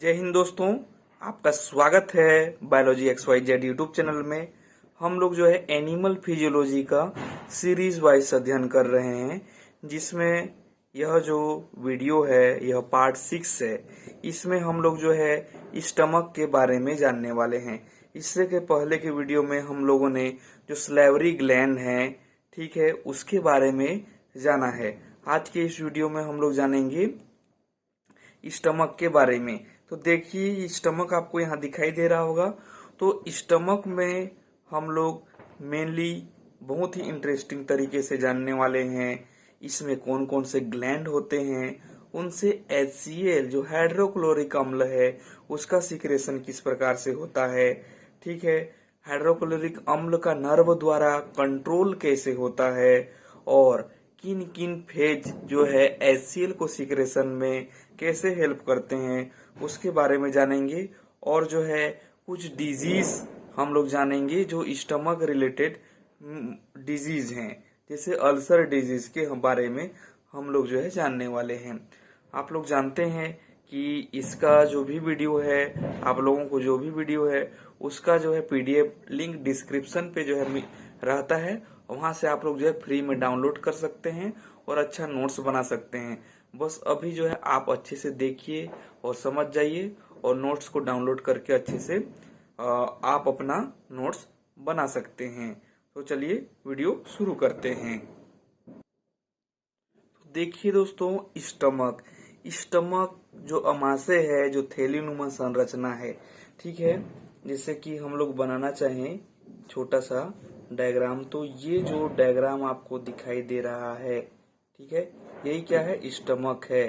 जय हिंद दोस्तों। आपका स्वागत है बायोलॉजी XYZ यूट्यूब चैनल में। हम लोग जो है एनिमल फिजियोलॉजी का सीरीज वाइज अध्ययन कर रहे हैं, जिसमें यह जो वीडियो है यह पार्ट 6 है। इसमें हम लोग जो है स्टमक के बारे में जानने वाले हैं। इससे के पहले के वीडियो में हम लोगों ने जो सलेवरी ग्लैंड है, ठीक है, उसके बारे में जाना है। आज के इस वीडियो में हम लोग जानेंगे स्टमक के बारे में। तो देखिए, स्टमक आपको यहाँ दिखाई दे रहा होगा। तो स्टमक में हम लोग मेनली बहुत ही इंटरेस्टिंग तरीके से जानने वाले हैं इसमें कौन कौन से ग्लैंड होते हैं, उनसे HCl जो हाइड्रोक्लोरिक अम्ल है उसका सिक्रेशन किस प्रकार से होता है, ठीक है, हाइड्रोक्लोरिक अम्ल का नर्व द्वारा कंट्रोल कैसे होता है, और किन किन फेज जो है HCl को सिक्रेशन में कैसे हेल्प करते हैं उसके बारे में जानेंगे। और जो है कुछ डिजीज हम लोग जानेंगे जो स्टमक रिलेटेड डिजीज हैं, जैसे अल्सर डिजीज के बारे में हम लोग जो है जानने वाले हैं। आप लोग जानते हैं कि इसका जो भी वीडियो है, आप लोगों को जो भी वीडियो है उसका जो है PDF लिंक डिस्क्रिप्शन पे जो है रहता है। वहां से आप लोग जो है फ्री में डाउनलोड कर सकते हैं और अच्छा नोट्स बना सकते हैं। बस अभी जो है आप अच्छे से देखिए और समझ जाइए, और नोट्स को डाउनलोड करके अच्छे से आप अपना नोट्स बना सकते हैं। तो चलिए वीडियो शुरू करते हैं। तो देखिए दोस्तों, स्टमक जो अमाशय है, जो थैलीनुमा संरचना है, ठीक है, जैसे कि हम लोग बनाना चाहें छोटा सा डायग्राम, तो ये जो डायग्राम आपको दिखाई दे रहा है, ठीक है, यही क्या है, स्टमक है,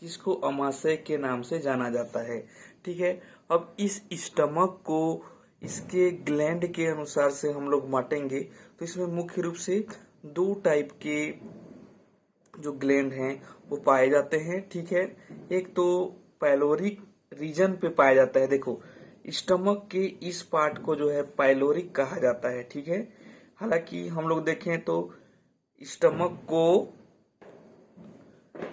जिसको अमाशय के नाम से जाना जाता है, ठीक है। अब इस स्टमक को इसके ग्लैंड के अनुसार से हम लोग बांटेंगे, तो इसमें मुख्य रूप से दो टाइप के जो ग्लैंड हैं वो पाए जाते हैं, ठीक है। एक तो पाइलोरिक रीजन पे पाया जाता है। देखो, स्टमक के इस पार्ट को जो है पाइलोरिक कहा जाता है, ठीक है। हालांकि हम लोग देखें तो स्टमक को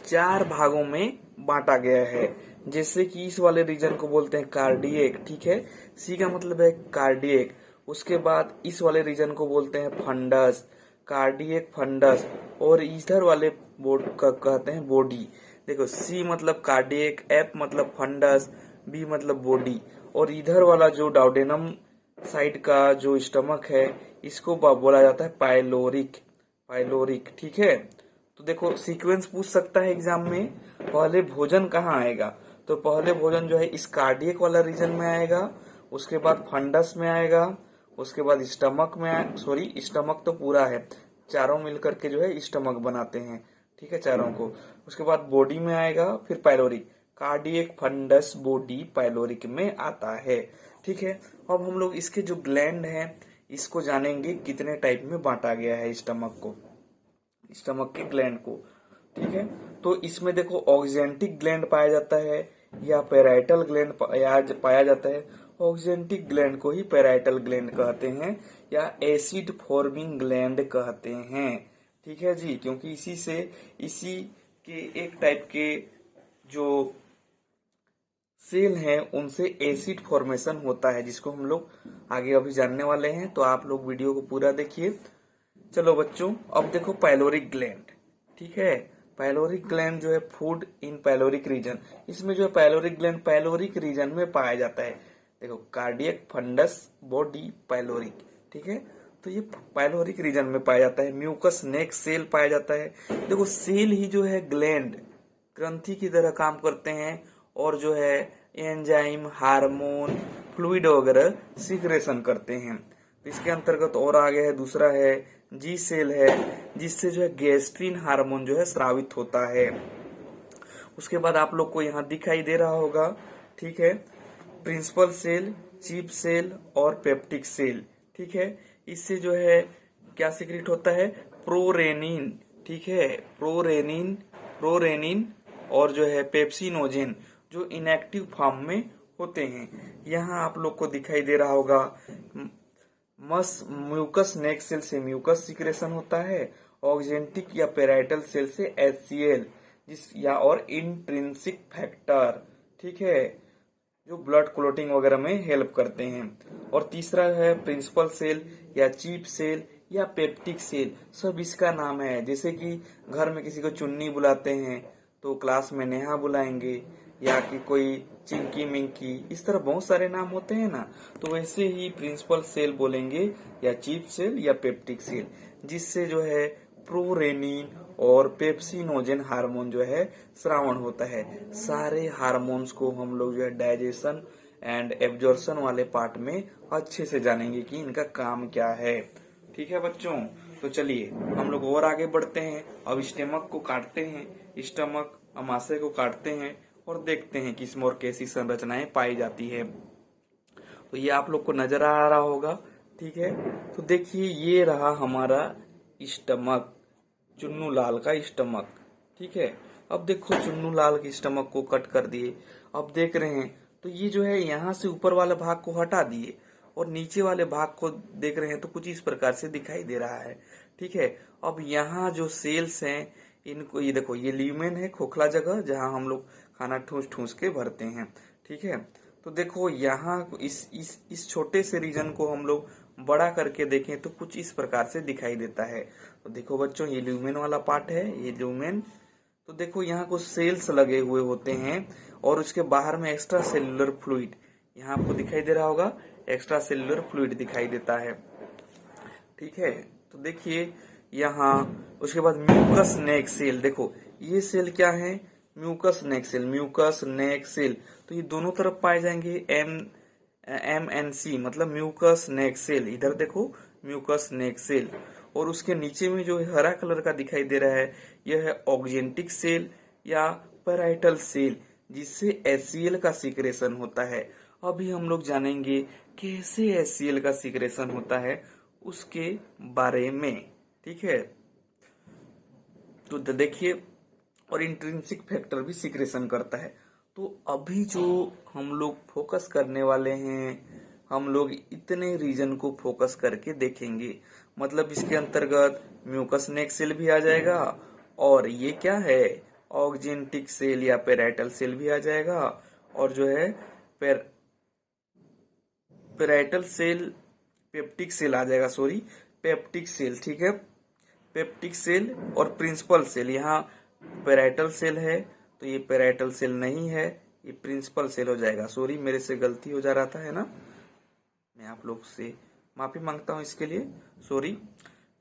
4 भागों में बांटा गया है, जैसे कि इस वाले रीजन को बोलते हैं कार्डियक, ठीक है, सी का मतलब है कार्डियक। उसके बाद इस वाले रीजन को बोलते हैं फंडस, कार्डियक फंडस, और इधर वाले बोर्ड का कहते हैं बॉडी। देखो, सी मतलब कार्डियक, एफ मतलब फंडस, बी मतलब बॉडी, और इधर वाला जो डाउडेनम साइड का जो स्टमक है इसको बोला जाता है पाइलोरिक, ठीक है। तो देखो, सीक्वेंस पूछ सकता है एग्जाम में, पहले भोजन कहाँ आएगा, तो पहले भोजन जो है इस कार्डियक वाला रीजन में आएगा, उसके बाद फंडस में आएगा, उसके बाद स्टमक में स्टमक तो पूरा है, चारों मिलकर के जो है स्टमक बनाते हैं, ठीक है, चारों को। उसके बाद बॉडी में आएगा, फिर pyloric, cardiac fundus body pyloric में आता है, ठीक है। अब हम लोग इसके जो ग्लैंड हैं इसको जानेंगे कितने टाइप में बांटा गया है स्टमक के ग्लैंड को, ठीक है। तो इसमें देखो, ऑक्जेंटिक ग्लैंड पाया जाता है या पेराइटल ग्लैंड पाया जाता है। ऑक्जेंटिक ग्लैंड को ही पेराइटल ग्लैंड कहते हैं या एसिड फॉर्मिंग ग्लैंड कहते हैं, ठीक है जी, क्योंकि इसी के एक टाइप के जो सेल हैं उनसे एसिड फॉर्मेशन होता है, जिसको हम लोग आगे अभी जानने वाले हैं। तो आप लोग वीडियो को पूरा देखिए। चलो बच्चों, अब देखो पाइलोरिक ग्लैंड, ठीक है। पाइलोरिक ग्लैंड जो है फूड इन पाइलोरिक रीजन, इसमें जो है पाइलोरिक ग्लैंड पाइलोरिक रीजन में पाया जाता है। देखो, कार्डियक फंडस बॉडी पाइलोरिक, ठीक है, तो ये पाइलोरिक रीजन में पाया जाता है। म्यूकस नेक सेल पाया जाता है। देखो, सेल ही जो है ग्लैंड ग्रंथि की तरह काम करते हैं, और जो है एंजाइम, हार्मोन, फ्लूइड वगैरह सिक्रेशन करते हैं। तो इसके अंतर्गत और आगे है, दूसरा है जी सेल है, जिससे जो है गैस्ट्रीन हार्मोन जो है स्रावित होता है। उसके बाद आप लोग को यहाँ दिखाई दे रहा होगा, ठीक है, प्रिंसिपल सेल, चीफ सेल और पेप्टिक सेल, ठीक है। इससे जो है क्या सिक्रेट होता है, प्रोरेनिन, ठीक है, प्रोरेनिन और जो है पेप्सिनोजेन, जो इनएक्टिव फॉर्म में होते हैं। यहाँ आप लोग को दिखाई दे रहा होगा, म्यूकस नेक सेल से म्यूकस सिक्रेशन होता है, ऑक्जेंटिक या पेराइटल सेल से HCl और इंट्रिंसिक फैक्टर, ठीक है। जो ब्लड क्लोटिंग वगैरह में हेल्प करते हैं। और तीसरा है प्रिंसिपल सेल या चीफ सेल या पेप्टिक सेल, सब इसका नाम है। जैसे कि घर में किसी को चुन्नी बुलाते हैं तो क्लास में नेहा बुलाएंगे, या कि कोई चिंकी मिंकी, इस तरह बहुत सारे नाम होते हैं ना। तो वैसे ही प्रिंसिपल सेल बोलेंगे या चीफ सेल या पेप्टिक सेल, जिससे जो है प्रोरेनिन और पेप्सिनोजेन हार्मोन जो है स्रावण होता है। सारे हार्मोन्स को हम लोग जो है डाइजेशन एंड एब्जॉर्प्शन वाले पार्ट में अच्छे से जानेंगे कि इनका काम क्या है। ठीक है बच्चों, तो चलिए हम लोग और आगे बढ़ते हैं। अब स्टमक को काटते हैं, स्टमक अमाशय को काटते हैं और देखते हैं कि इसमें और कैसी संरचनाएं पाई जाती है। तो ये आप लोग को नजर आ रहा होगा। ठीक है, तो देखिए ये रहा हमारा स्टमक, चुन्नू लाल का स्टमक। ठीक है, अब देखो चुन्नू लाल के स्टमक को कट कर दिए। अब देख रहे हैं तो ये जो है यहाँ से ऊपर वाले भाग को हटा दिए और नीचे वाले भाग को देख रहे हैं तो कुछ इस प्रकार से दिखाई दे रहा है। ठीक है, अब यहाँ जो सेल्स हैं इनको ये देखो, ये ल्यूमेन है, खोखला जगह जहाँ हम लोग खाना ठूस ठूस के भरते हैं। ठीक है, तो देखो यहाँ इस छोटे से रीजन को हम लोग बड़ा करके देखें तो कुछ इस प्रकार से दिखाई देता है। तो देखो बच्चों, ये ल्यूमेन वाला पार्ट है, ये ल्यूमेन। तो देखो यहाँ कुछ सेल्स लगे हुए होते हैं और उसके बाहर में एक्स्ट्रा सेलुलर फ्लूइड, यहाँ आपको दिखाई दे रहा होगा, एक्स्ट्रा सेलुलर फ्लूइड दिखाई देता है। ठीक है, तो देखिए यहाँ उसके बाद म्यूकस नेक सेल, देखो ये सेल क्या है, म्यूकस नेक सेल, म्यूकस नेक सेल। तो ये दोनों तरफ पाए जाएंगे, MNC मतलब म्यूकस नेक सेल। इधर देखो म्यूकस नेक सेल, और उसके नीचे में जो हरा कलर का दिखाई दे रहा है यह है ऑक्जेंटिक सेल या पैराइटल सेल, जिससे HCl का सिक्रेशन होता है। अभी हम लोग जानेंगे कैसे HCl का सिक्रेशन होता है उसके बारे में। ठीक है, तो देखिए, और इंट्रिंसिक फैक्टर भी सिक्रेशन करता है। तो अभी जो हम लोग फोकस करने वाले हैं, हम लोग इतने रीजन को फोकस करके देखेंगे। मतलब इसके अंतर्गत म्यूकस नेक सेल भी आ जाएगा, और ये क्या है, ऑक्जेंटिक सेल या पेराइटल सेल भी आ जाएगा, और जो है पेराइटल सेल, पेप्टिक सेल आ जाएगा, सॉरी पेप्टिक सेल। ठीक है, पेप्टिक सेल और प्रिंसिपल सेल। यहाँ पेराइटल सेल है तो ये पेराइटल सेल नहीं है, ये प्रिंसिपल सेल हो जाएगा। सॉरी, मेरे से गलती हो जा रहा था, है ना, मैं आप लोग से माफी मांगता हूँ इसके लिए, सॉरी।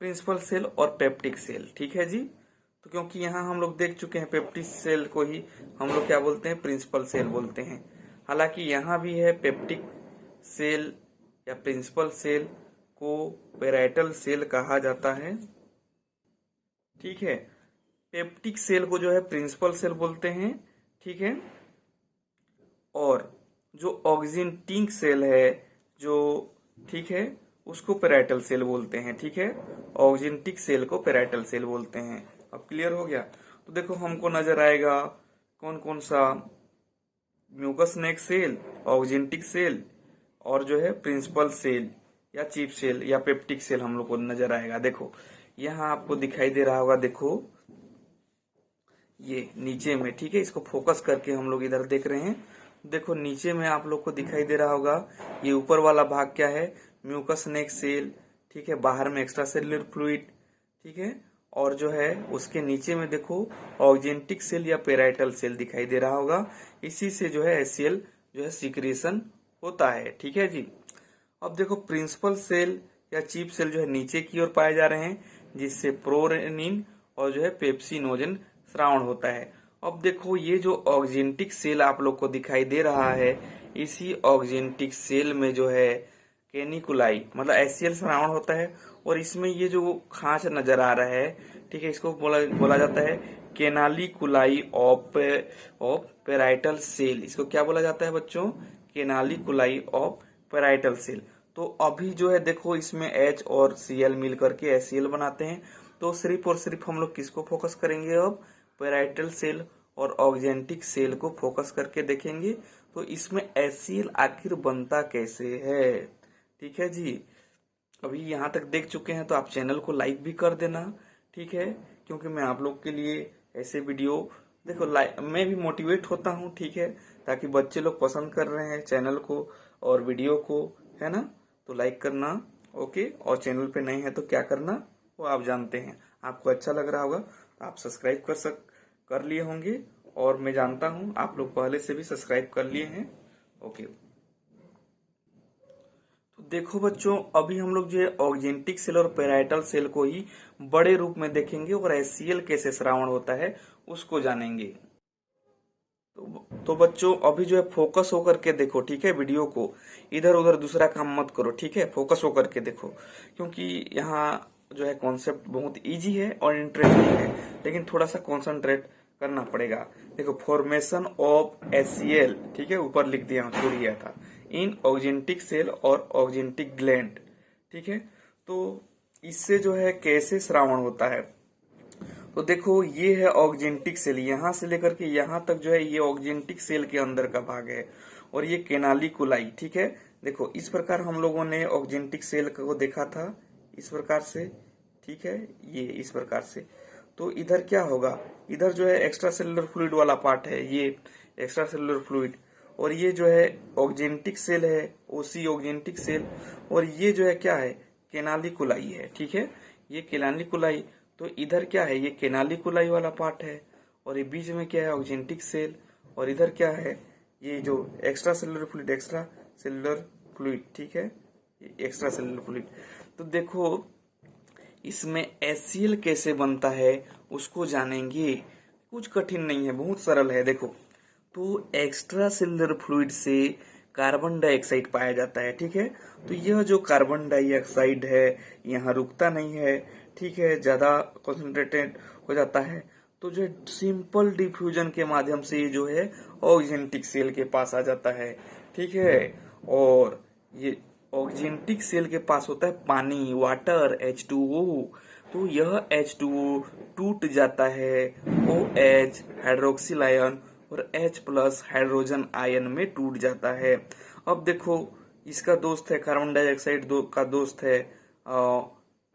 प्रिंसिपल सेल और पेप्टिक सेल, ठीक है जी। तो क्योंकि यहाँ हम लोग देख चुके हैं पेप्टिक सेल को ही हम लोग क्या बोलते हैं, प्रिंसिपल सेल बोलते हैं। हालांकि यहाँ भी है पेप्टिक सेल या प्रिंसिपल सेल को पेराइटल सेल कहा जाता है। ठीक है, पेप्टिक सेल को जो है प्रिंसिपल सेल बोलते हैं। ठीक है, और जो ऑक्जेंटिक सेल है जो, ठीक है, उसको पेराइटल सेल बोलते हैं। ठीक है, ऑक्जेंटिक सेल को पेराइटल सेल बोलते हैं। अब क्लियर हो गया। तो देखो हमको नजर आएगा कौन कौन सा, म्यूकस नेक सेल, ऑक्जेंटिक सेल और जो है प्रिंसिपल सेल या चीफ सेल या पेप्टिक सेल हम लोग को नजर आएगा। देखो यहाँ आपको दिखाई दे रहा होगा, देखो ये नीचे में, ठीक है, इसको फोकस करके हम लोग इधर देख रहे हैं। देखो नीचे में आप लोग को दिखाई दे रहा होगा, ये ऊपर वाला भाग क्या है, म्यूकस नेक सेल। ठीक है, बाहर में एक्स्ट्रा सेलुलर फ्लूइड। ठीक है, और जो है उसके नीचे में देखो ऑक्जेंटिक सेल या पेराइटल सेल दिखाई दे रहा होगा। इसी से जो है HCl जो है सिक्रेशन होता है। ठीक है जी। अब देखो प्रिंसिपल सेल या चीफ सेल जो है नीचे की ओर पाए जा रहे हैं, जिससे प्रोरेनिन और जो है पेप्सिनोजेन स्रावण होता है। अब देखो ये जो ऑक्जेंटिक सेल आप लोग को दिखाई दे रहा है, इसी ऑक्जेंटिक सेल में जो है कैनिकुलाई मतलब HCl स्रावण होता है, और इसमें ये जो खांच नजर आ रहा है, ठीक है, इसको बोला जाता है केनालिकुलाई ऑफ पेराइटल सेल। इसको क्या बोला जाता है बच्चों, केनालिकुलाई ऑफ पेराइटल सेल। तो अभी जो है देखो इसमें H और Cl मिल करके HCl बनाते हैं। तो सिर्फ और सिर्फ हम लोग किसको फोकस करेंगे, अब पेराइटल सेल और ऑक्जेंटिक सेल को फोकस करके देखेंगे। तो इसमें HCl आखिर बनता कैसे है। ठीक है जी, अभी यहाँ तक देख चुके हैं तो आप चैनल को लाइक भी कर देना। ठीक है, क्योंकि मैं आप लोग के लिए ऐसे वीडियो देखो मैं भी मोटिवेट होता हूँ, ठीक है, ताकि बच्चे लोग पसंद कर रहे हैं चैनल को और वीडियो को, है ना। तो लाइक करना, ओके, और चैनल पे नए हैं तो क्या करना वो आप जानते हैं। आपको अच्छा लग रहा होगा तो आप सब्सक्राइब कर लिए होंगे, और मैं जानता हूँ आप लोग पहले से भी सब्सक्राइब कर लिए हैं, ओके। तो देखो बच्चों, अभी हम लोग जो है ऑक्जेंटिक सेल और पेराइटल सेल को ही बड़े रूप में देखेंगे, और एचसीएल कैसे श्रावण होता है उसको जानेंगे। तो बच्चों अभी जो है फोकस होकर के देखो, ठीक है, वीडियो को इधर उधर दूसरा काम मत करो, ठीक है, फोकस होकर के देखो, क्योंकि यहाँ जो है कॉन्सेप्ट बहुत इजी है और इंटरेस्टिंग है, लेकिन थोड़ा सा कॉन्सेंट्रेट करना पड़ेगा। देखो, फॉर्मेशन ऑफ एचसीएल, ठीक है, ऊपर लिख दिया छोड़ गया था, इन ऑक्जेंटिक सेल और ऑक्जेंटिक ग्लैंड, ठीक है। तो इससे जो है कैसे श्रावण होता है, तो देखो ये है ऑक्जेंटिक सेल, यहां से लेकर के यहां तक जो है ये ऑक्जेंटिक सेल के अंदर का भाग है, और ये केनालिकुलाई, ठीक है। देखो इस प्रकार हम लोगों ने ऑक्जेंटिक सेल को देखा था, इस प्रकार से, ठीक है, ये इस प्रकार से। तो इधर क्या होगा, इधर जो है एक्स्ट्रा सेलुलर फ्लूइड वाला पार्ट है, ये एक्स्ट्रा सेलुलर फ्लूइड, और ये जो है ऑक्जेंटिक सेल है, ओसी ऑक्जेंटिक सेल, और ये जो है क्या है, केनालिकुलाई है, ठीक है, ये केनालिकुलाई। तो इधर क्या है, ये केनालिकुलाई वाला पार्ट है, और ये बीच में क्या है, ऑक्जेंटिक सेल, और इधर क्या है, ये जो extra cellular fluid, extra cellular fluid, ठीक है, एक्स्ट्रा सेलुलर फ्लूइड। तो देखो इसमें एचसीएल कैसे बनता है उसको जानेंगे, कुछ कठिन नहीं है, बहुत सरल है। देखो, तो एक्स्ट्रा सेलुलर फ्लूइड से कार्बन डाइऑक्साइड पाया जाता है, ठीक है। तो यह जो कार्बन डाइऑक्साइड है यहाँ रुकता नहीं है, ठीक है, ज्यादा कॉन्सेंट्रेटेड हो जाता है, तो जो सिंपल डिफ्यूजन के माध्यम से ये जो है ऑक्जेंटिक सेल के पास आ जाता है, ठीक है। और ये ऑक्जेंटिक सेल के पास होता है पानी, वाटर, H2O। तो यह H2O टूट जाता है OH हाइड्रोक्सिल आयन और H प्लस हाइड्रोजन आयन में टूट जाता है। अब देखो इसका दोस्त है कार्बन डाइऑक्साइड, का दोस्त है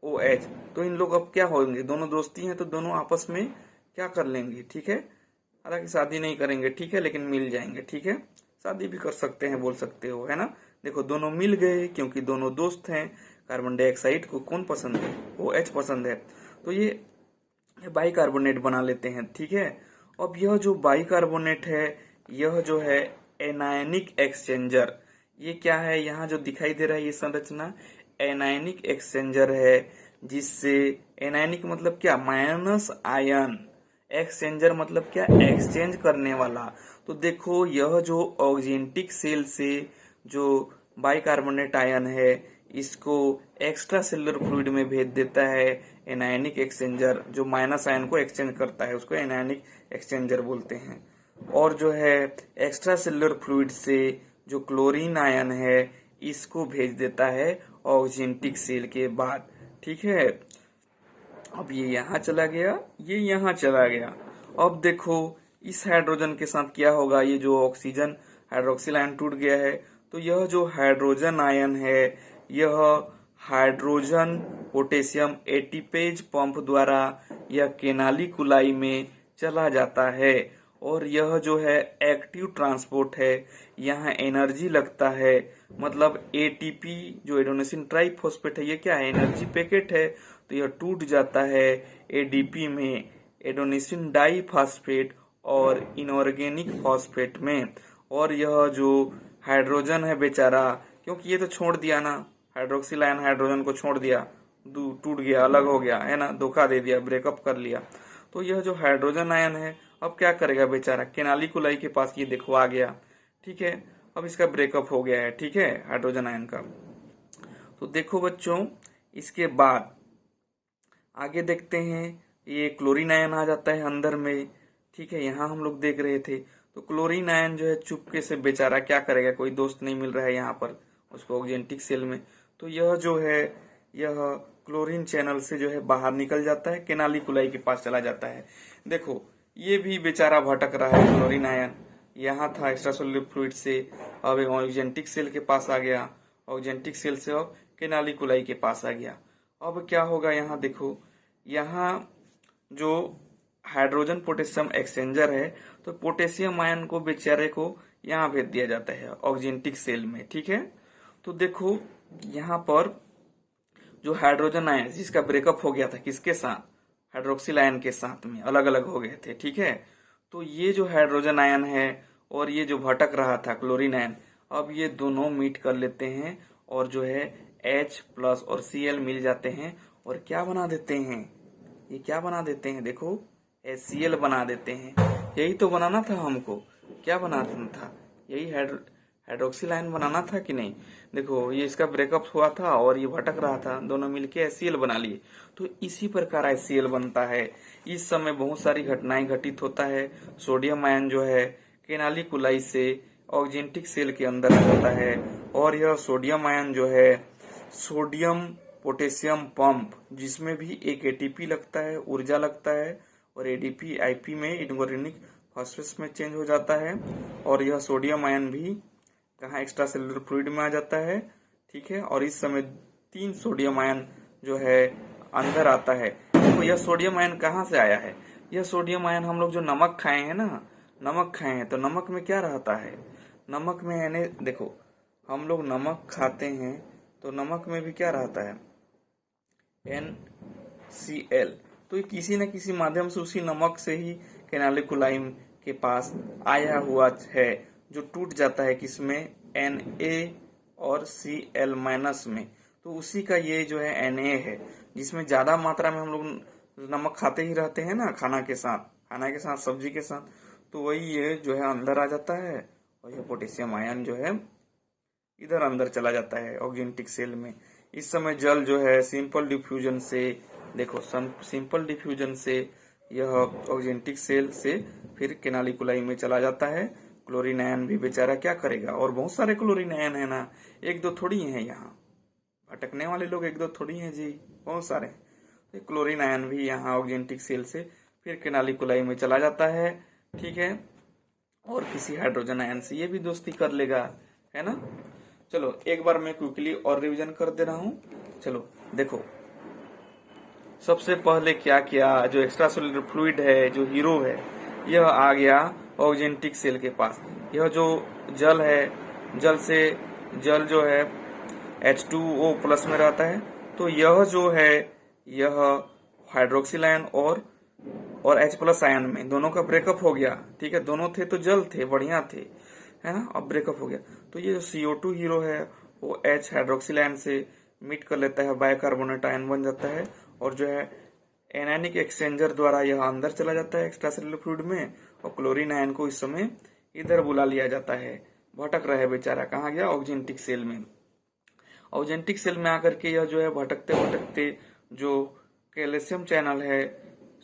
OH, तो इन लोग अब क्या होंगे, दोनों दोस्ती हैं तो दोनों आपस में क्या कर लेंगे, ठीक है, हालांकि शादी नहीं करेंगे, ठीक है, लेकिन मिल जाएंगे, ठीक है, शादी भी कर सकते हैं, बोल सकते हो, है ना। देखो दोनों मिल गए क्योंकि दोनों दोस्त हैं, कार्बन डाइऑक्साइड को कौन पसंद है, OH पसंद है, तो ये बाइकार्बोनेट बना लेते हैं, ठीक है। अब यह जो बाइकार्बोनेट है यह जो है एनायनिक एक्सचेंजर, ये क्या है, यहाँ जो दिखाई दे रहा है ये संरचना एनायनिक एक्सचेंजर है, जिससे एनायनिक मतलब क्या, माइनस आयन, एक्सचेंजर मतलब क्या, एक्सचेंज करने वाला। तो देखो यह जो ऑक्जेंटिक सेल से जो बाइकार्बोनेट आयन है इसको एक्स्ट्रा सेलुलर फ्लूइड में भेज देता है एनायनिक एक्सचेंजर, जो माइनस आयन को एक्सचेंज करता है उसको एनायनिक एक्सचेंजर बोलते हैं। और जो है एक्स्ट्रा सेलुलर फ्लूइड से जो क्लोरीन आयन है इसको भेज देता है ऑक्जेंटिक सेल के बाद, ठीक है। अब ये यहाँ चला गया, ये यहाँ चला गया। अब देखो इस हाइड्रोजन के साथ क्या होगा, ये जो ऑक्सीजन हाइड्रोक्सिल आयन टूट गया है, तो यह जो हाइड्रोजन आयन है यह हाइड्रोजन पोटेशियम एटीपेज पंप द्वारा यह केनालिकुलाई में चला जाता है, और यह जो है एक्टिव ट्रांसपोर्ट है, यहाँ एनर्जी लगता है, मतलब एटीपी जो एडेनोसिन ट्राइफॉस्फेट है ये क्या है, एनर्जी पैकेट है, तो यह टूट जाता है एडीपी में, एडेनोसिन डाइफॉस्फेट और इनऑर्गेनिक फॉस्फेट में। और यह जो हाइड्रोजन है बेचारा, क्योंकि ये तो छोड़ दिया ना, हाइड्रोक्सिल आयन हाइड्रोजन को छोड़ दिया, टूट गया, अलग हो गया, है ना, धोखा दे दिया, ब्रेकअप कर लिया। तो यह जो हाइड्रोजन आयन है अब क्या करेगा बेचारा, केनालिकुलाई के पास ये देखो आ गया, ठीक है, अब इसका ब्रेकअप हो गया है, ठीक है, हाइड्रोजन आयन का। तो देखो बच्चों इसके बाद आगे देखते हैं, ये क्लोरीन आयन आ जाता है अंदर में, ठीक है, यहाँ हम लोग देख रहे थे। तो क्लोरीन आयन जो है चुपके से बेचारा क्या करेगा, कोई दोस्त नहीं मिल रहा है यहाँ पर उसको ऑक्जेंटिक सेल में, तो यह जो है यह क्लोरीन चैनल से जो है बाहर निकल जाता है, केनालिकुलाई के पास चला जाता है। देखो ये भी बेचारा भटक रहा है, क्लोरीन आयन यहाँ था एक्स्ट्रासेलुलर फ्लूइड से, अब ऑक्जेंटिक सेल के पास आ गया, ऑक्जेंटिक सेल से अब केनालिकुलाई के पास आ गया। अब क्या होगा यहाँ देखो, यहाँ जो हाइड्रोजन पोटेशियम एक्सचेंजर है, तो पोटेशियम आयन को बेचारे को यहाँ भेज दिया जाता है ऑक्जेंटिक सेल में। ठीक है, तो देखो यहाँ पर जो हाइड्रोजन आयन जिसका ब्रेकअप हो गया था किसके साथ, हाइड्रोक्सिल आयन के साथ में अलग अलग हो गए थे। ठीक है, तो ये जो हाइड्रोजन आयन है और ये जो भटक रहा था क्लोरीन आयन, अब ये दोनों मीट कर लेते हैं और जो है H प्लस और Cl मिल जाते हैं और क्या बना देते हैं, ये क्या बना देते हैं, देखो HCl बना देते हैं। यही तो बनाना था हमको, क्या बनाना था, यही हाइड्रोक्सिल आयन बनाना था कि नहीं। देखो ये इसका ब्रेकअप हुआ था और ये भटक रहा था, दोनों मिलके HCl बना लिए, तो इसी प्रकार HCl बनता है। इस समय बहुत सारी घटनाएं घटित होता है। सोडियम आयन जो है केनालिकुलाई से ऑक्जेंटिक सेल के अंदर आ जाता है और यह सोडियम आयन जो है सोडियम पोटेशियम पंप, जिसमें भी एक एटीपी लगता है, ऊर्जा लगता है, और एडीपी आईपी में इनऑर्गेनिक फॉस्फेट्स में चेंज हो जाता है। और यह सोडियम आयन भी कहाँ एक्स्ट्रा सेलुलर फ्लूइड में आ जाता है। ठीक है, और इस समय 3 सोडियम आयन जो है अंदर आता है। तो यह सोडियम आयन कहाँ से आया है, यह सोडियम आयन हम लोग जो नमक खाए हैं ना, नमक खाए हैं, तो नमक में क्या रहता है, नमक में यानी देखो हम लोग नमक खाते हैं तो नमक में भी क्या रहता है, NCl। तो ये किसी न किसी माध्यम से उसी नमक से ही केनालिकुलाई के पास आया हुआ है, जो टूट जाता है किसमें, Na और Cl माइनस में। तो उसी का ये जो है Na है, जिसमें ज्यादा मात्रा में हम लोग नमक खाते ही रहते हैं ना, खाना के साथ सब्जी के साथ, तो वही ये जो है अंदर आ जाता है और यह पोटेशियम आयन जो है इधर अंदर चला जाता है ऑक्जेंटिक सेल में। इस समय जल जो है सिंपल डिफ्यूजन से, देखो सिंपल डिफ्यूजन से यह ऑक्जेंटिक सेल से फिर केनालिकुलाई में चला जाता है। क्लोरीन आयन भी बेचारा क्या करेगा, और बहुत सारे क्लोरीन आयन है ना, एक दो थोड़ी है, यहाँ भटकने वाले लोग एक दो थोड़ी हैं जी, बहुत सारे। तो क्लोरीन आयन भी यहाँ ऑक्जेंटिक सेल से फिर केनालिकुलाई में चला जाता है। ठीक है, और किसी हाइड्रोजन आयन से ये भी दोस्ती कर लेगा, है ना। चलो एक बार मैं क्विकली और रिवीजन कर दे रहा हूँ। चलो देखो, सबसे पहले क्या किया, जो एक्स्ट्रा सेलुलर फ्लूइड है, जो हीरो है, यह आ गया ऑक्जेंटिक सेल के पास। यह जो जल है, जल जो है H2O प्लस में रहता है, तो यह जो है यह हाइड्रोक्सिल आयन और H प्लस आयन में दोनों का ब्रेकअप हो गया। ठीक है, दोनों थे तो जल थे, बढ़िया थे, है ना, अब ब्रेकअप हो गया। तो ये जो CO2 हीरो है वो H हाइड्रोक्सिल आयन से मीट कर लेता है, बाइकार्बोनेट आयन बन जाता है, और जो है एनायनिक एक्सचेंजर द्वारा यह अंदर चला जाता है एक्स्ट्रा सेलुलर फ्लूइड में, और क्लोरीन आयन को इस समय इधर बुला लिया जाता है। भटक रहा है बेचारा, कहाँ गया, ऑक्जेंटिक सेल में। ऑक्जेंटिक सेल में आकर के यह जो है भटकते भटकते जो कैल्शियम चैनल है,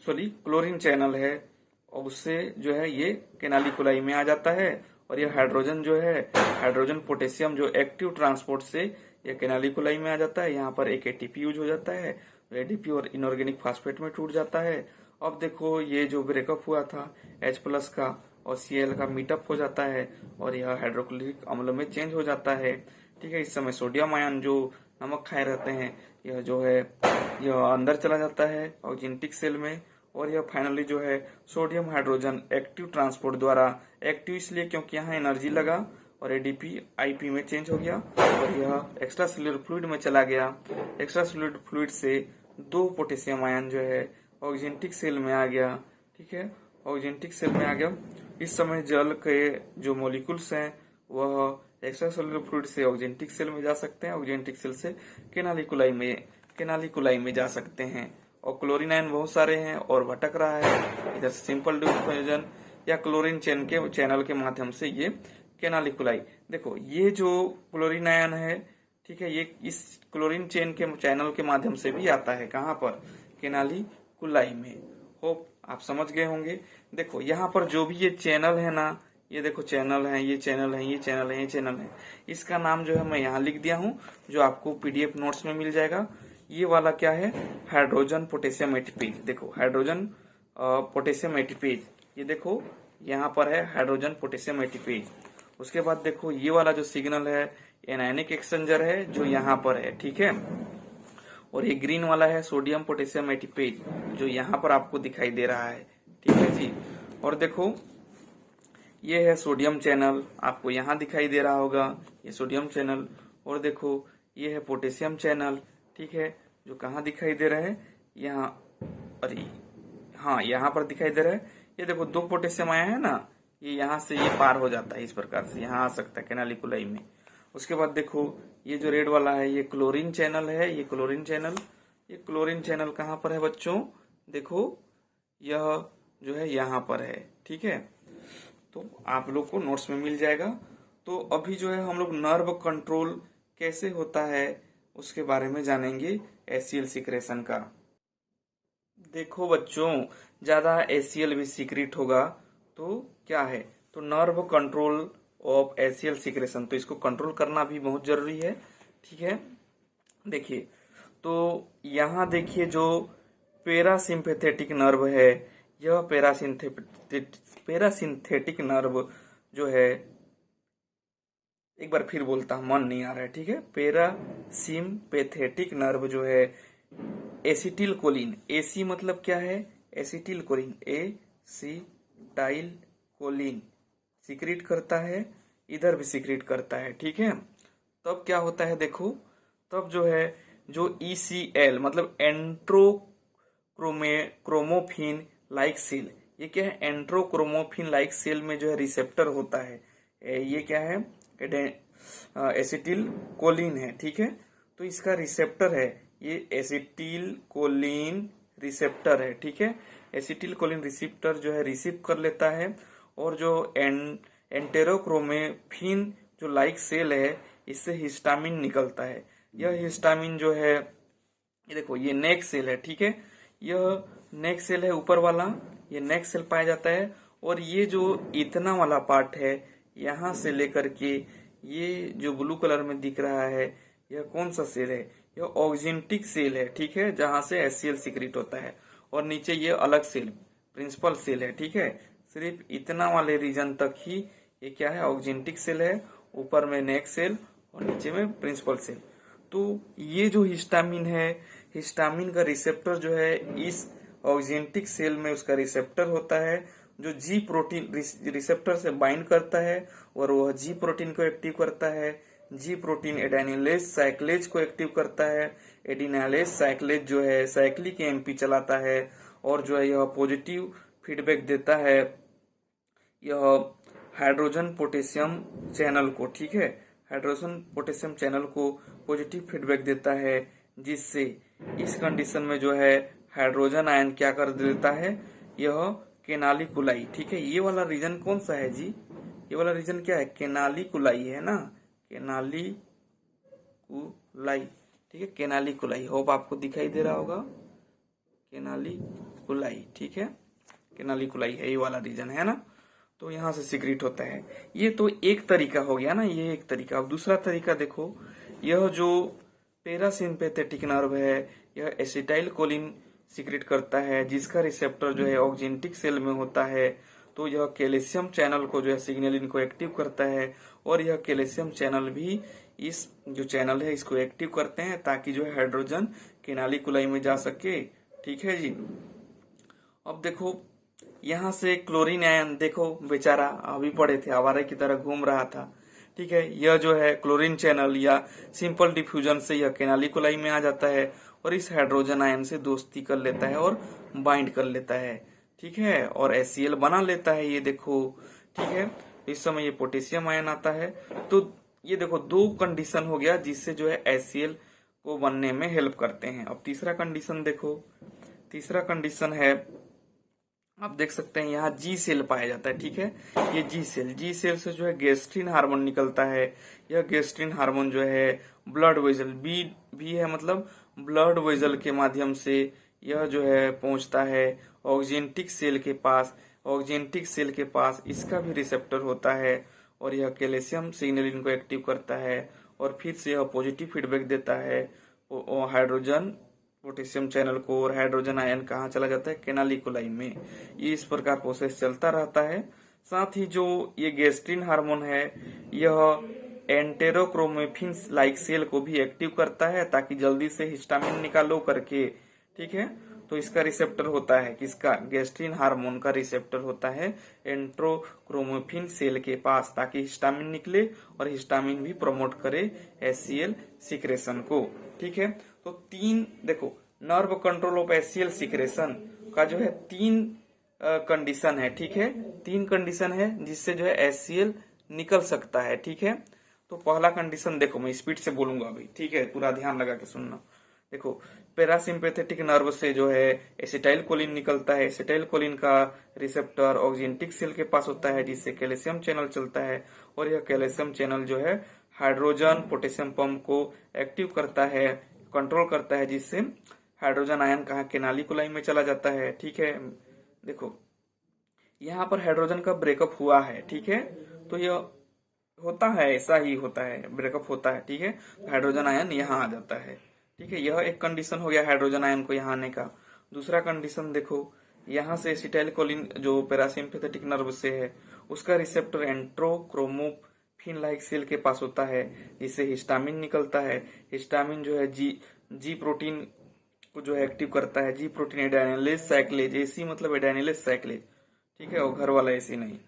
सॉरी क्लोरीन चैनल है, और उससे जो है ये केनालिकुलाई में आ जाता है, और यह हाइड्रोजन जो है हाइड्रोजन पोटेशियम जो एक्टिव ट्रांसपोर्ट से यह केनालिकुलाई में आ जाता है। यहाँ पर एक एटीपी यूज हो जाता है, एडीपी और इनऑर्गेनिक फास्फेट में टूट जाता है। अब देखो ये जो ब्रेकअप हुआ था H प्लस का और Cl का मीटअप हो जाता है और यह हाइड्रोक्लोरिक अम्ल में चेंज हो जाता है। ठीक है, इस समय सोडियम आयन जो नमक खाए रहते हैं, यह जो है यह अंदर चला जाता है ऑक्जेंटिक सेल में, और यह फाइनली जो है सोडियम हाइड्रोजन एक्टिव ट्रांसपोर्ट द्वारा, एक्टिव इसलिए क्योंकि यहाँ एनर्जी लगा और एडीपी आईपी में चेंज हो गया, और यह एक्स्ट्रा सेलुलर फ्लूइड में चला गया। एक्स्ट्रा सेलुलर फ्लूइड से 2 पोटेशियम आयन जो है ऑक्जेंटिक सेल में आ गया। ठीक है, ऑक्जेंटिक सेल में आ गया। इस समय जल के जो मोलिकुल्स हैं वह एक्स्ट्रा सेलुलर फ्लूइड से ऑक्जेंटिक सेल में जा सकते हैं, ऑक्जेंटिक सेल से केनालिकुलाई में जा सकते हैं। और क्लोरीन आयन बहुत सारे हैं और भटक रहा है, इधर सिंपल डिफ्यूजन या क्लोरीन चैनल के माध्यम से ये केनालिकुलाई। देखो ये जो क्लोरीन आयन है, ठीक है, ये इस क्लोरीन चेन के चैनल के माध्यम से भी आता है, कहाँ पर, केनालिकुलाई में। होप आप समझ गए होंगे। देखो यहाँ पर जो भी ये चैनल है ना, ये देखो चैनल है, ये चैनल है, ये चैनल है, ये चैनल है, इसका नाम जो है मैं यहाँ लिख दिया हूँ, जो आपको पीडीएफ नोट्स में मिल जाएगा। ये वाला क्या है, हाइड्रोजन पोटेशियम एटीपेज। देखो हाइड्रोजन पोटेशियम एटीपेज, ये देखो यहाँ पर है हाइड्रोजन पोटेशियम एटीपेज। उसके बाद देखो ये वाला जो सिग्नल है एनायनिक एक्सचेंजर है, जो यहाँ पर है। ठीक है, और ये ग्रीन वाला है सोडियम पोटेशियम एटीपेज, जो यहाँ पर आपको दिखाई दे रहा है। ठीक है जी। और देखो ये है सोडियम चैनल, आपको यहाँ दिखाई दे रहा होगा, ये सोडियम चैनल। और देखो ये है पोटेशियम चैनल, ठीक है, जो कहाँ दिखाई दे रहा है, यहाँ, अरे हाँ यहाँ पर दिखाई दे रहा है। ये देखो 2 पोटेशियम आया है ना, ये यहाँ से ये पार हो जाता है, इस प्रकार से यहाँ आ सकता है कैनालिकुलाई में। उसके बाद देखो ये जो रेड वाला है ये क्लोरीन चैनल है, ये क्लोरीन चैनल। ये क्लोरीन चैनल कहाँ पर है बच्चों, देखो यह जो है यहाँ पर है, ठीक है। तो आप लोग को नोट्स में मिल जाएगा। तो अभी जो है हम लोग नर्व कंट्रोल कैसे होता है उसके बारे में जानेंगे, एचसीएल सीक्रेशन का। देखो बच्चों, ज्यादा एचसीएल भी सीक्रेट होगा तो क्या है, तो nerve control of HCL secretion, तो इसको कंट्रोल करना भी बहुत जरूरी है, ठीक है। देखिए तो यहाँ देखिए जो पैरासिम्पैथेटिक नर्व है, यह पैरासिम्पैथेटिक नर्व जो है, एक बार फिर बोलता हूं, मन नहीं आ रहा है, ठीक है। पैरासिम्पैथेटिक नर्व जो है एसिटिल कोलिन, एसी मतलब क्या है, acetyl choline, acetyl choline secrete करता है, इधर भी सीक्रेट करता है, ठीक है। तब क्या होता है देखो, तब जो है जो ECL मतलब एंट्रोक्रोमोफिन लाइक सेल, ये क्या है, एंट्रोक्रोमोफिन लाइक सेल में जो है रिसेप्टर होता है, ये क्या है, एसिटिल कोलिन है, ठीक है। तो इसका रिसेप्टर है, ये एसिटिल कोलिन रिसेप्टर है, ठीक है। एसिटिल कोलिन रिसेप्टर जो है रिसीव कर लेता है, और जो एंटेरोक्रोमोफिन जो लाइक सेल है, इससे हिस्टामिन निकलता है। यह हिस्टामिन जो है, ये देखो ये नेक सेल है, ठीक है, यह नेक सेल है ऊपर वाला, ये नेक सेल पाया जाता है। और ये जो इतना वाला पार्ट है, यहाँ से लेकर के ये जो ब्लू कलर में दिख रहा है, यह कौन सा सेल है, यह ऑक्जेंटिक सेल है, ठीक है, जहां से एचसीएल सीक्रेट होता है। और नीचे ये अलग सेल प्रिंसिपल सेल है, ठीक है। सिर्फ इतना वाले रीजन तक ही ये क्या है, ऑक्जेंटिक सेल है, ऊपर में नेक सेल और नीचे में प्रिंसिपल सेल। तो ये जो हिस्टामिन है, हिस्टामिन का रिसेप्टर जो है इस ऑक्जेंटिक सेल में उसका रिसेप्टर होता है, जो जी प्रोटीन रिसेप्टर से बाइंड करता है, और वह जी प्रोटीन को एक्टिव करता है। जी प्रोटीन एडेनिलेज साइक्लेज को एक्टिव करता है। एडिनालेज साइक्लेज जो है साइक्लिक एमपी चलाता है, और जो है यह पॉजिटिव फीडबैक देता है यह हाइड्रोजन पोटेशियम चैनल को, ठीक है, हाइड्रोजन पोटेशियम चैनल को पॉजिटिव फीडबैक देता है, जिससे इस कंडीशन में जो है हाइड्रोजन आयन क्या कर देता है, यह केनालिकुलाई, ठीक है। ये वाला रीजन कौन सा है जी, ये वाला रीजन क्या है, केनालिकुलाई है ना, केनालिकुलाई, ठीक है, केनालिकुलाई, होप आपको दिखाई दे रहा होगा, केनालिकुलाई, ठीक है, केनालिकुलाई है ये वाला रीजन है ना। तो यहाँ से सीक्रेट होता है। ये तो एक तरीका हो गया ना, ये एक तरीका। अब दूसरा तरीका देखो, यह जो पैरासिम्पैथेटिक नर्व है, यह एसिटाइल कोलिन सीक्रेट करता है, जिसका रिसेप्टर जो है ऑक्जेंटिक सेल में होता है। तो यह कैल्शियम चैनल को जो है सिग्नलिंग को एक्टिव करता है, और यह कैल्शियम चैनल भी इस जो चैनल है इसको एक्टिव करते हैं, ताकि जो है हाइड्रोजन केनालिकुलाई में जा सके, ठीक है जी। अब देखो यहाँ से क्लोरीन आयन, देखो बेचारा अभी पड़े थे, आवारे की तरह घूम रहा था, ठीक है। यह जो है क्लोरीन चैनल या सिंपल डिफ्यूजन से यह केनालिकुलाई में आ जाता है, और इस हाइड्रोजन आयन से दोस्ती कर लेता है और बाइंड कर लेता है, ठीक है, और HCl बना लेता है, ये देखो, ठीक है। इस समय ये पोटेशियम आयन आता है। तो ये देखो 2 कंडीशन हो गया जिससे जो है HCl को बनने में हेल्प करते हैं। अब तीसरा कंडीशन देखो, तीसरा कंडीशन है, आप देख सकते हैं यहाँ जी सेल पाया जाता है, ठीक है। ये जी सेल से जो है गैस्ट्रिन हार्मोन निकलता है। यह गैस्ट्रिन हार्मोन जो है ब्लड वेजल, बी है मतलब ब्लड वेजल के माध्यम से यह जो है पहुंचता है ऑक्जेंटिक सेल के पास। ऑक्जेंटिक सेल के पास इसका भी रिसेप्टर होता है, और यह कैल्शियम सिग्नलिंग को एक्टिव करता है, और फिर से यह पॉजिटिव फीडबैक देता है हाइड्रोजन पोटेशियम चैनल को, और हाइड्रोजन आयन कहाँ चला जाता है, केनालिकुलाई में। ये इस प्रकार प्रोसेस चलता रहता है। साथ ही जो ये गैस्ट्रिन हार्मोन है, यह एंटेरोक्रोमोफिन लाइक सेल को भी एक्टिव करता है, ताकि जल्दी से हिस्टामिन निकालो करके, ठीक है। तो इसका रिसेप्टर होता है किसका, गैस्ट्रिन हार्मोन का रिसेप्टर होता है एंट्रोक्रोमोफिन सेल के पास, ताकि हिस्टामिन निकले और हिस्टामिन भी प्रमोट करे HCl सिक्रेशन को। ठीक है, तो तीन देखो nerve control of HCl secretion का जो है तीन कंडीशन है। ठीक है, तीन कंडीशन है जिससे जो है HCl निकल सकता है। ठीक है, तो पहला कंडीशन देखो, मैं स्पीड से बोलूंगा अभी, ठीक है, पूरा ध्यान लगा के सुनना। देखो पैरासिम्पैथेटिक नर्व से जो है एसिटाइल कोलिन निकलता है। एसिटाइल कोलिन का रिसेप्टर ऑक्जेंटिक सेल के पास होता है, जिससे कैल्शियम चैनल चलता है, और यह कैल्शियम चैनल जो है हाइड्रोजन पोटेशियम पंप को एक्टिव करता है, कंट्रोल करता है, जिससे हाइड्रोजन आयन कहाँ केनालिकुलाई में चला जाता है। ठीक है, देखो यहाँ पर हाइड्रोजन का ब्रेकअप हुआ है। ठीक है, तो यह होता है, ऐसा ही होता है, ब्रेकअप होता है। ठीक है, हाइड्रोजन आयन यहाँ आ जाता है। ठीक है, यह एक कंडीशन हो गया हाइड्रोजन आयन को यहाँ आने का। दूसरा कंडीशन देखो, यहाँ से एसिटाइल कोलिन जो पैरासिम्पैथेटिक नर्व से है उसका रिसेप्टर एंट्रोक्रोमोफिन लाइक सेल के पास होता है, जिससे हिस्टामिन निकलता है। हिस्टामिन जो है जी प्रोटीन को जो है एक्टिव करता है। जी प्रोटीन एडेनिलेज साइक्लेज, एसी मतलब एडेनिलेज साइक्लेज, ठीक है, और घर वाला एसी नहीं।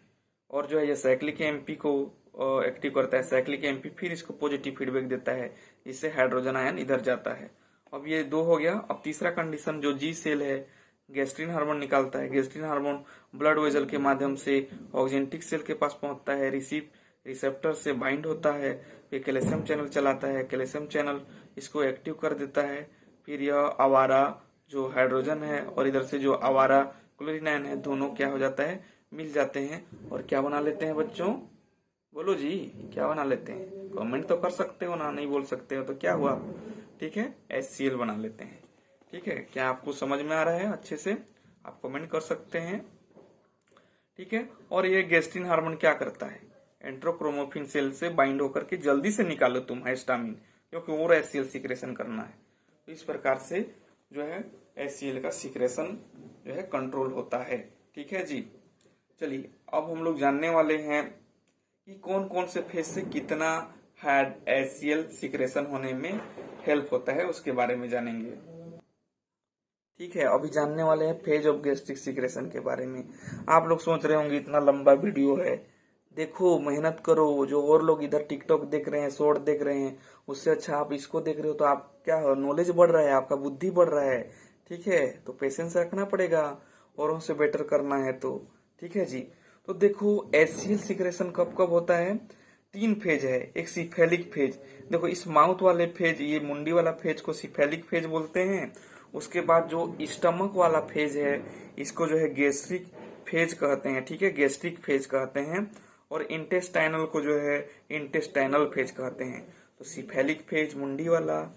और जो है ये साइक्लिक एमपी को एक्टिव करता है। साइक्लिक एमपी फिर इसको पॉजिटिव फीडबैक देता है, जिससे हाइड्रोजन आयन इधर जाता है। अब ये दो हो गया। अब तीसरा कंडीशन जो जी सेल है गैस्ट्रिन हार्मोन निकालता है। गैस्ट्रिन हार्मोन ब्लड वेजल के माध्यम से ऑक्जेंटिक सेल के पास पहुंचता है, रिसेप्टर से बाइंड होता है, फिर कैल्शियम चैनल चलाता है। कैल्शियम चैनल इसको एक्टिव कर देता है। फिर यह आवारा जो हाइड्रोजन है और इधर से जो आवारा क्लोरीन आयन है, दोनों क्या हो जाता है, मिल जाते हैं और क्या बना लेते हैं बच्चों, बोलो जी, क्या बना लेते हैं? कमेंट तो कर सकते हो ना, नहीं बोल सकते हो तो क्या हुआ? ठीक है, HCl बना लेते हैं। ठीक है, क्या आपको समझ में आ रहा है? अच्छे से आप कमेंट कर सकते हैं। ठीक है, और ये गैस्ट्रिन हार्मोन क्या करता है, एंट्रोक्रोमोफिन सेल से बाइंड होकर के जल्दी से निकालो तुम हिस्टामिन, क्योंकि और HCl सिक्रेशन करना है। तो इस प्रकार से जो है HCl का सिक्रेशन जो है कंट्रोल होता है। ठीक है जी, चलिए अब हम लोग जानने वाले हैं कि कौन कौन से फेज से कितना HCl सिक्रेशन होने में हेल्प होता है, उसके बारे में जानेंगे। ठीक है, अभी जानने वाले हैं फेज ऑफ गैस्ट्रिक सिक्रेशन के बारे में। आप लोग सोच रहे होंगे इतना लंबा वीडियो है, देखो मेहनत करो, जो और लोग इधर टिकटॉक देख रहे हैं, शॉर्ट देख रहे हैं, उससे अच्छा आप इसको देख रहे हो, तो आप क्या नॉलेज बढ़ रहा है, आपका बुद्धि बढ़ रहा है। ठीक है, तो पेशेंस रखना पड़ेगा, औरों से बेटर करना है तो। ठीक है जी, तो देखो HCl सिक्रेशन कब कब होता है, तीन फेज है। एक सिफेलिक फेज, देखो इस माउथ वाले फेज, ये मुंडी वाला फेज को सिफेलिक फेज बोलते हैं। उसके बाद जो स्टमक वाला फेज है इसको जो है गैस्ट्रिक फेज कहते हैं। ठीक है, गैस्ट्रिक फेज कहते हैं। और इंटेस्टाइनल को जो है इंटेस्टाइनल फेज कहते हैं। तो सिफेलिक फेज मुंडी वाला,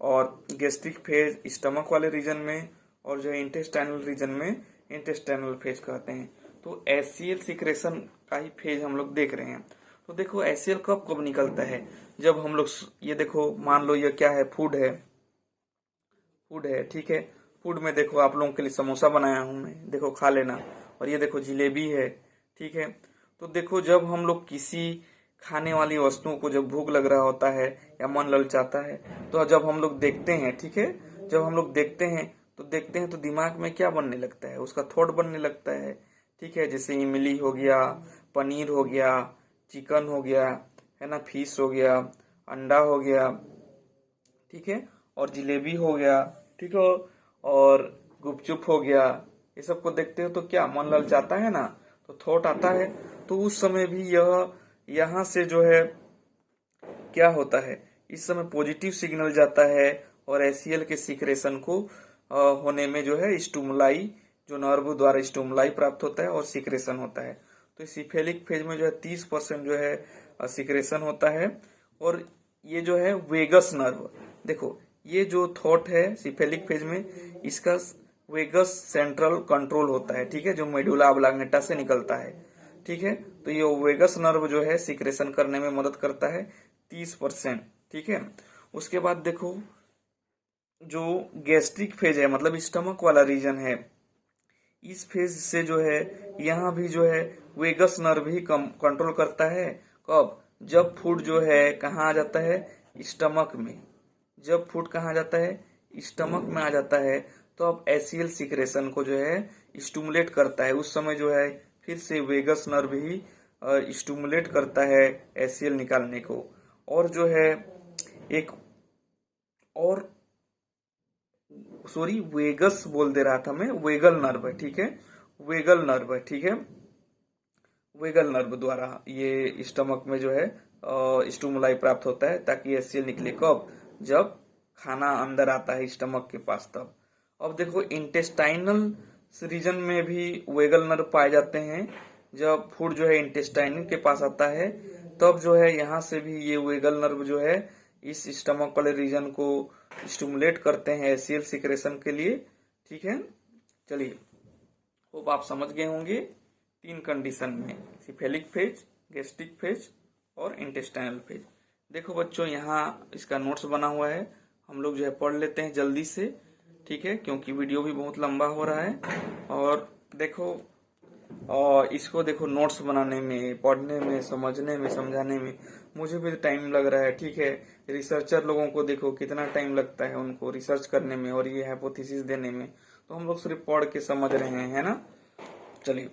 और गैस्ट्रिक फेज स्टमक वाले रीजन में, और जो है इंटेस्टाइनल रीजन में इंटेस्टाइनल फेज कहते हैं। तो HCl सिक्रेशन का ही फेज हम लोग देख रहे हैं। तो देखो HCl कब कब निकलता है, जब हम लोग ये देखो, मान लो ये क्या है, फूड है। ठीक है, फूड में देखो आप लोगों के लिए समोसा बनाया हूं मैं, देखो खा लेना। और ये देखो जिलेबी है। ठीक है, तो देखो जब हम लोग किसी खाने वाली वस्तुओं को जब भूख लग रहा होता है या मन ललचाता है, तो जब हम लोग देखते हैं, ठीक है, जब हम लोग देखते हैं तो दिमाग में क्या बनने लगता है, उसका थॉट बनने लगता है। ठीक है, जैसे इमली हो गया, पनीर हो गया, चिकन हो गया, है ना, फिश हो गया, अंडा हो गया, ठीक है, और जिलेबी हो गया, ठीक है, और गुपचुप हो गया। ये सब को देखते हो तो क्या मन ललचाता है ना, तो थॉट आता है। तो उस समय भी यह यहाँ से जो है क्या होता है, इस समय पॉजिटिव सिग्नल जाता है और HCl के सिक्रेशन को होने में जो है स्टूमुलाई, जो नर्व द्वारा स्टूमुलाई प्राप्त होता है और सिक्रेशन होता है। तो सिफेलिक फेज में जो है 30% जो है सिक्रेशन होता है। और ये जो है वेगस नर्व, देखो ये जो थॉट है सिफेलिक फेज में, इसका वेगस सेंट्रल कंट्रोल होता है। ठीक है, जो मेडुला ऑब्लांगेटा से निकलता है। ठीक है, तो ये वेगस नर्व जो है सिक्रेशन करने में मदद करता है 30%। ठीक है, उसके बाद देखो जो गैस्ट्रिक फेज है, मतलब स्टमक वाला रीजन है, इस फेज से जो है यहाँ भी जो है वेगस नर्व ही कंट्रोल करता है। कब, जब फूड जो है कहाँ आ जाता है, स्टमक में। जब फूड कहाँ आ जाता है, स्टमक में आ जाता है, तो अब एसीएल सिक्रेशन को जो है स्टिमुलेट करता है। उस समय जो है फिर से वेगस नर्व ही स्टिमुलेट करता है एसीएल निकालने को। और जो है एक और सॉरी वेगस बोल दे रहा था मैं, वेगल नर्व है, ठीक है, वेगल नर्व है, ठीक है, वेगल नर्व द्वारा ये स्टमक में जो है स्टिमुलाई प्राप्त होता है ताकि एसीएल निकले। कब? जब खाना अंदर आता है स्टमक के पास तब। अब देखो इंटेस्टाइनल रीजन में भी वेगल नर्व पाए जाते हैं। जब फूड जो है इंटेस्टाइन के पास आता है तब जो है यहाँ से भी ये वेगल नर्व जो है इस स्टमक वाले रीजन को स्टिमुलेट करते हैं एसीएल सिक्रेशन के लिए, ठीक है। चलिए, होप आप समझ गए होंगे 3 कंडीशन में, सिफेलिक फेज, गैस्ट्रिक फेज और इंटेस्टाइनल फेज। देखो बच्चों, यहाँ इसका नोट्स बना हुआ है, हम लोग जो है पढ़ लेते हैं जल्दी से, ठीक है, क्योंकि वीडियो भी बहुत लंबा हो रहा है। और देखो इसको देखो नोट्स बनाने में, पढ़ने में, समझने में, समझाने में मुझे भी टाइम लग रहा है, ठीक है। रिसर्चर लोगों को देखो कितना टाइम लगता है उनको रिसर्च करने में और ये हाइपोथेसिस देने में, तो हम लोग सिर्फ पढ़ के समझ रहे हैं, है ना। चलिए,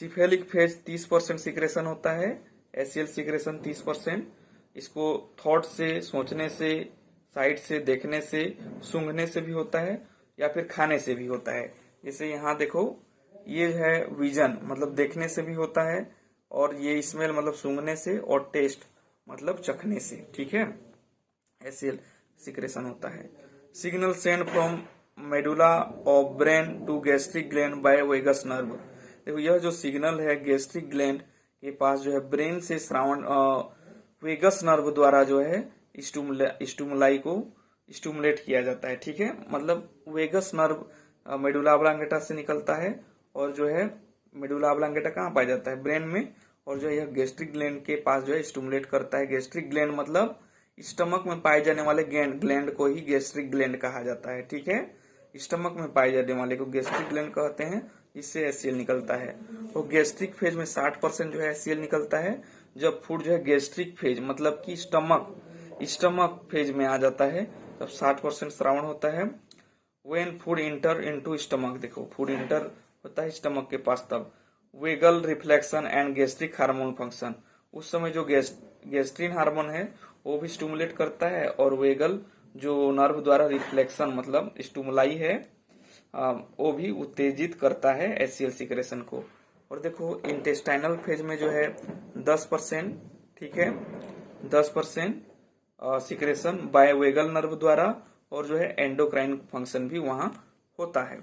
सिफेलिक फेज 30% सिक्रेशन होता है, एसीएल सिक्रेशन 30%। इसको थॉट से, सोचने से, साइड से, देखने से, सूंघने से भी होता है या फिर खाने से भी होता है। जैसे यहाँ देखो, ये है विजन, मतलब देखने से भी होता है, और ये स्मेल मतलब सूंघने से, और टेस्ट मतलब चखने से, ठीक है, एसीएल सिक्रेशन होता है। Signal send from medulla of brain to gastric gland by vagus nerve. देखो यह जो सिग्नल है गैस्ट्रिक ग्लैंड के पास जो है ब्रेन से श्रावण वेगस नर्व द्वारा जो है स्टिमुलाई को स्टिमुलेट किया जाता है, ठीक है। मतलब वेगस नर्व मेडुला ऑब्लांगेटा से निकलता है और जो है मेडुला ऑब्लांगेटा कहाँ पाया जाता है? ब्रेन में। और जो है यह गैस्ट्रिक ग्लैंड के पास जो है स्टिमुलेट करता है। गैस्ट्रिक ग्लैंड मतलब स्टमक में पाए जाने वाले ग्लैंड को ही गैस्ट्रिक ग्लैंड कहा जाता है, ठीक है। स्टमक में पाए जाने वाले को गैस्ट्रिक ग्लैंड कहते हैं, जिससे एसीएल निकलता है। तो गैस्ट्रिक फेज में 60% जो है एसीएल निकलता है। जब फूड जो है गैस्ट्रिक फेज मतलब कि स्टमक फेज में आ जाता है तब 60% श्रावण होता है। When food inter into stomach, देखो फूड इंटर होता है स्टमक के पास तब vagal reflection and gastric hormone function, उस समय जो गैस्ट्रिन हार्मोन है वो भी स्टिमुलेट करता है और वेगल जो नर्व द्वारा रिफ्लेक्शन मतलब स्टिमुलाई है वो भी उत्तेजित करता है एसीएल सिक्रेशन को। और देखो इंटेस्टाइनल फेज में जो है 10%, ठीक है, 10% सिक्रेशन बाय वेगल नर्व द्वारा, और जो है एंडोक्राइन फंक्शन भी वहां होता है।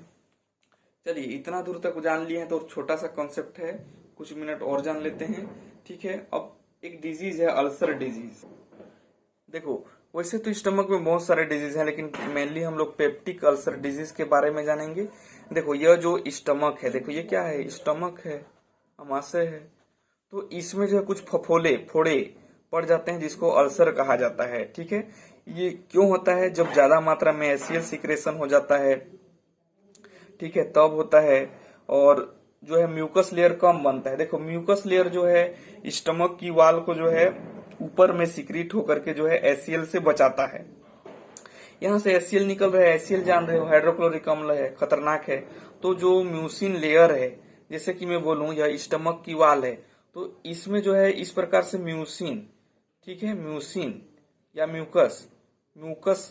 चलिए, इतना दूर तक जान लिए हैं तो छोटा सा कॉन्सेप्ट है, कुछ मिनट और जान लेते हैं, ठीक है। अब एक डिजीज है अल्सर डिजीज। देखो वैसे तो स्टमक में बहुत सारे डिजीज हैं, लेकिन मेनली हम लोग पेप्टिक अल्सर डिजीज के बारे में जानेंगे। देखो यह जो स्टमक है, देखो ये क्या है? स्टमक है, अमाशय है, तो इसमें जो है कुछ फोड़े पड़ जाते हैं जिसको अल्सर कहा जाता है, ठीक है। ये क्यों होता है? जब ज्यादा मात्रा में एसीएल सिक्रेशन हो जाता है, ठीक है, तब होता है। और जो है म्यूकस लेयर कम बनता है। देखो म्यूकस लेयर जो है स्टमक की वाल को जो है ऊपर में सिक्रीट होकर के जो है एसीएल से बचाता है। यहाँ से एसीएल निकल रहा है, एसीएल जान रहे हो हाइड्रोक्लोरिक अम्ल है, खतरनाक है। तो जो म्यूसिन लेयर है, जैसे कि मैं बोलूं यह स्टमक की वाल है, तो इसमें जो है इस प्रकार से म्यूसिन, ठीक है, म्यूसिन या म्यूकस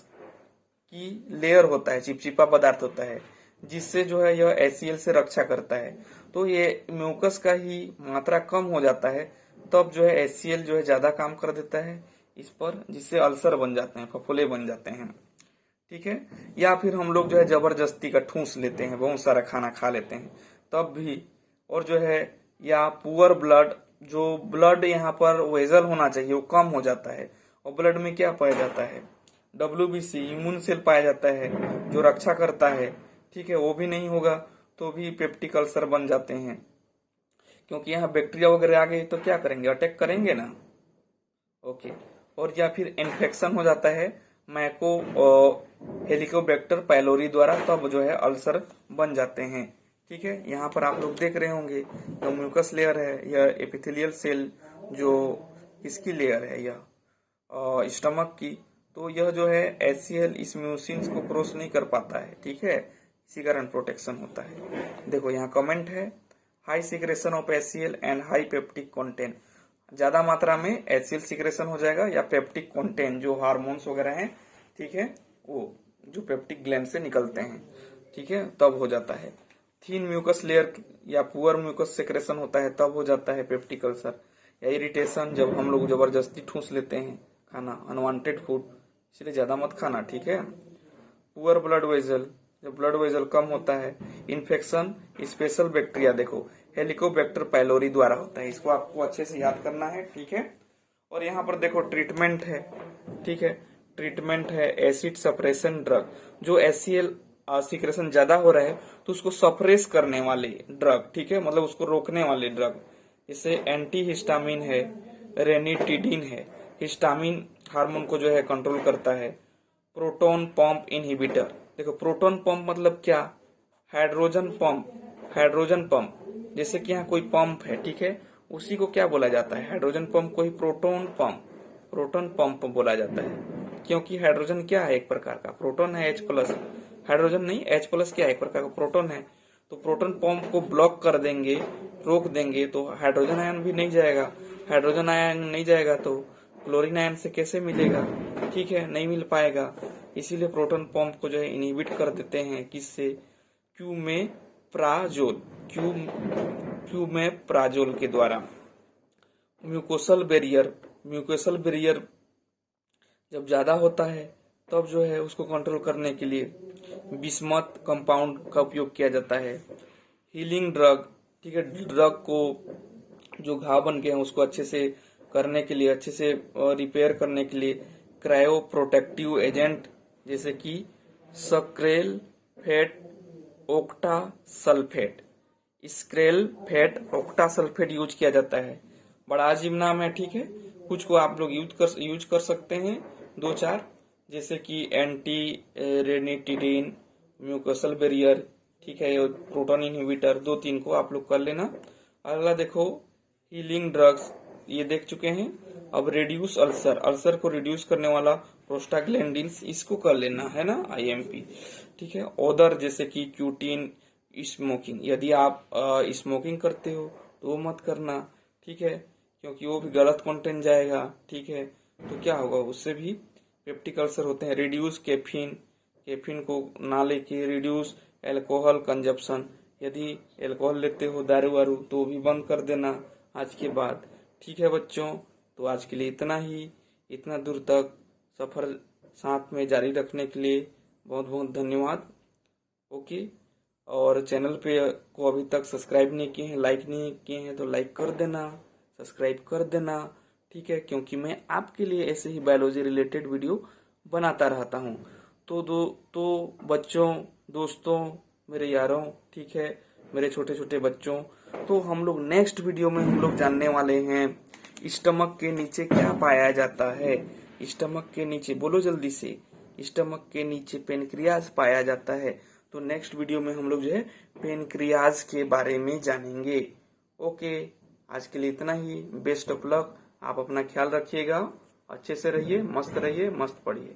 की लेयर होता है, चिपचिपा पदार्थ होता है, जिससे जो है यह एसीएल से रक्षा करता है। तो ये म्यूकस का ही मात्रा कम हो जाता है, तब जो है एसीएल जो है ज्यादा काम कर देता है इस पर, जिससे अल्सर बन जाते हैं, फफोले बन जाते हैं, ठीक है। या फिर हम लोग जो है जबरदस्ती का ठूस लेते हैं, बहुत सारा खाना खा लेते हैं तब भी। और जो है या पुअर ब्लड, जो ब्लड यहाँ पर वेजल होना चाहिए वो कम हो जाता है, और ब्लड में क्या पाया जाता है? WBC इम्यून सेल पाया जाता है जो रक्षा करता है, ठीक है, वो भी नहीं होगा तो भी पेप्टिक अल्सर बन जाते हैं। क्योंकि यहाँ बैक्टीरिया वगैरह आ गए तो क्या करेंगे? अटैक करेंगे ना, ओके। और या फिर इन्फेक्शन हो जाता है मैको हेलिकोबैक्टर पाइलोरी द्वारा, तब जो है अल्सर बन जाते हैं, ठीक है। यहाँ पर आप लोग देख रहे होंगे जो म्यूकस लेयर है, यह एपिथेलियल सेल जो इसकी लेयर है, यह स्टमक की, तो यह जो है एसीएल इस म्यूसिन्स को क्रॉस नहीं कर पाता है, ठीक है, इसी कारण प्रोटेक्शन होता है। देखो यहाँ कमेंट है, high secretion of HCl and high peptic content, ज्यादा मात्रा में HCl सिक्रेशन हो जाएगा या पेप्टिक कंटेंट जो हार्मोन्स वगैरह हैं, ठीक है, वो जो पेप्टिक ग्लैंड से निकलते हैं, ठीक है, तब हो जाता है। थीन म्यूकस लेयर या पुअर म्यूकस सिक्रेशन होता है तब हो जाता है पेप्टिक अल्सर या इरिटेशन, जब हम लोग जबरदस्ती ठूस लेते हैं खाना, अनवांटेड फूड, इसलिए ज्यादा मत खाना, ठीक है। पुअर ब्लड वेजल, जब ब्लड वेजल कम होता है। इन्फेक्शन स्पेशल बैक्टीरिया, देखो हेलिकोबैक्टर पाइलोरी द्वारा होता है, इसको आपको अच्छे से याद करना है, ठीक है। और यहाँ पर देखो ट्रीटमेंट है, ठीक है, ट्रीटमेंट है एसिड सप्रेशन ड्रग, जो HCl सिक्रेशन ज्यादा हो रहा है तो उसको सप्रेस करने वाले ड्रग, ठीक है, मतलब उसको रोकने वाले ड्रग, जैसे एंटी हिस्टामिन है, रेनिटिडिन है, हिस्टामिन हार्मोन को जो है कंट्रोल करता है। प्रोटोन पंप इनहिबिटर, देखो प्रोटोन पंप मतलब क्या, हाइड्रोजन पंप, हाइड्रोजन पंप, जैसे कि यहाँ कोई पंप है, ठीक है, उसी को क्या बोला जाता है, हाइड्रोजन पंप को ही प्रोटोन पंप, प्रोटोन पंप बोला जाता है। क्योंकि हाइड्रोजन क्या है, एक प्रकार का प्रोटोन है, H+, हाइड्रोजन नहीं, H+ क्या है, एक प्रकार का प्रोटोन है। तो प्रोटोन पंप को ब्लॉक कर देंगे, रोक देंगे, तो हाइड्रोजन आयन भी नहीं जाएगा, हाइड्रोजन आयन नहीं जाएगा तो क्लोरीन आयन से कैसे मिलेगा, ठीक है, नहीं मिल पाएगा। इसीलिए प्रोटोन पंप को जो है इनहिबिट कर देते हैं, किससे, क्यूमेप्राजोल, क्यूमेप्राजोल के द्वारा। म्यूकोसल बैरियर, म्यूकोसल बैरियर जब ज्यादा होता है तब जो है उसको कंट्रोल करने के लिए बिस्मथ कंपाउंड का उपयोग किया जाता है। हीलिंग ड्रग, ठीक है, ड्रग को जो घाव बन गए हैं उसको अच्छे से करने के लिए, अच्छे से रिपेयर करने के लिए क्रायो प्रोटेक्टिव एजेंट, जैसे कि sucralfate octa sulphate, sucralfate octa sulphate use किया जाता है। बड़ा अजीब नाम है, ठीक है, कुछ को आप लोग यूज कर सकते हैं, 2-4, जैसे कि एंटी रेनिटिडिन, म्यूकोसल बैरियर, ठीक है, प्रोटोन इनहिबिटर, 2-3 को आप लोग कर लेना। अगला देखो हीलिंग ड्रग्स, ये देख चुके हैं। अब रिड्यूस अल्सर, अल्सर को रिड्यूस करने वाला प्रोस्टाग्लैंडिन्स, इसको कर लेना है ना, IMP, ठीक है। ओदर, जैसे कि क्यूटीन, स्मोकिंग, यदि आप स्मोकिंग करते हो तो वो मत करना, ठीक है, क्योंकि वो भी गलत कंटेंट जाएगा, ठीक है, तो क्या होगा, उससे भी पेप्टिक अल्सर होते हैं। रिड्यूस कैफीन, कैफीन को ना लेके रिड्यूस एल्कोहल कंजप्शन, यदि एल्कोहल लेते हो, दारू वारू, तो भी बंद कर देना आज के बाद, ठीक है बच्चों। तो आज के लिए इतना ही, इतना दूर तक सफर साथ में जारी रखने के लिए बहुत बहुत धन्यवाद। ओके, और चैनल पे को अभी तक सब्सक्राइब नहीं किए हैं, लाइक नहीं किए हैं, तो लाइक कर देना, सब्सक्राइब कर देना, ठीक है, क्योंकि मैं आपके लिए ऐसे ही बायोलॉजी रिलेटेड वीडियो बनाता रहता हूँ। तो बच्चों, दोस्तों, मेरे यारों, ठीक है, मेरे छोटे छोटे बच्चों, तो हम लोग नेक्स्ट वीडियो में हम लोग जानने वाले हैं स्टमक के नीचे क्या पाया जाता है। स्टमक के नीचे, बोलो जल्दी से, स्टमक के नीचे पेनक्रियाज पाया जाता है। तो नेक्स्ट वीडियो में हम लोग जो है पेनक्रियाज के बारे में जानेंगे। ओके, आज के लिए इतना ही, बेस्ट ऑफ लक, आप अपना ख्याल रखिएगा, अच्छे से रहिए, मस्त पढ़िए।